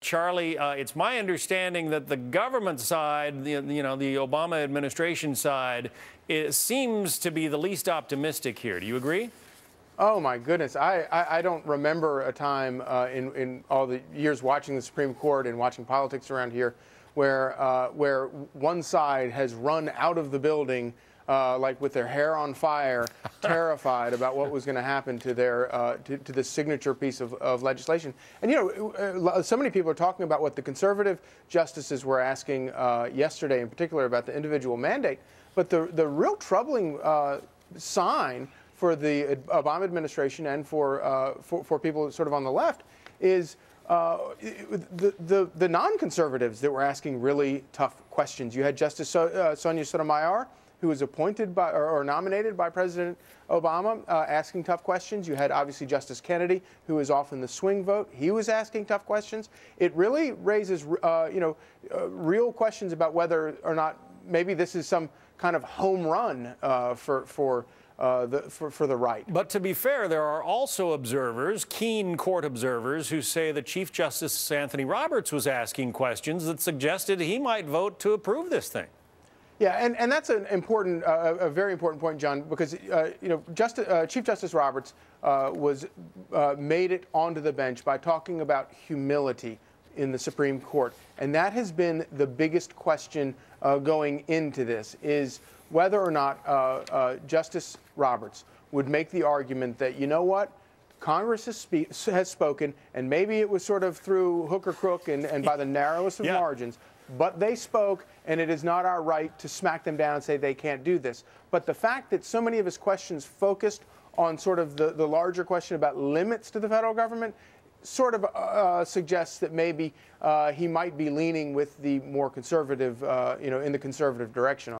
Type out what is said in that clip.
Charlie, it's my understanding that the government side, the Obama administration side, seems to be the least optimistic here. Do you agree? Oh, my goodness. I don't remember a time in all the years watching the Supreme Court and watching politics around here where one side has run out of the building like with their hair on fire, terrified about what was going to happen to their to the signature piece of legislation. And, so many people are talking about what the conservative justices were asking yesterday, in particular about the individual mandate. But the real troubling sign for the Obama administration and for people sort of on the left is the non-conservatives that were asking really tough questions. You had Justice Sonia Sotomayor, who was appointed by or nominated by President Obama, asking tough questions. You had obviously Justice Kennedy, who is often the swing vote. He was asking tough questions. It really raises real questions about whether or not maybe this is some kind of home run for the right. But to be fair, there are also observers, keen court observers, who say that Chief Justice Anthony Roberts was asking questions that suggested he might vote to approve this thing. Yeah, and that's an important, a very important point, John, because Chief Justice Roberts made it onto the bench by talking about humility in the Supreme Court, and that has been the biggest question going into this: is whether or not Justice Roberts would make the argument that, you know what, Congress has spoken, and maybe it was sort of through hook or crook and by the narrowest of margins, but they spoke, and it is not our right to smack them down and say they can't do this. But the fact that so many of his questions focused on sort of the larger question about limits to the federal government sort of suggests that maybe he might be leaning with the more conservative, in the conservative direction.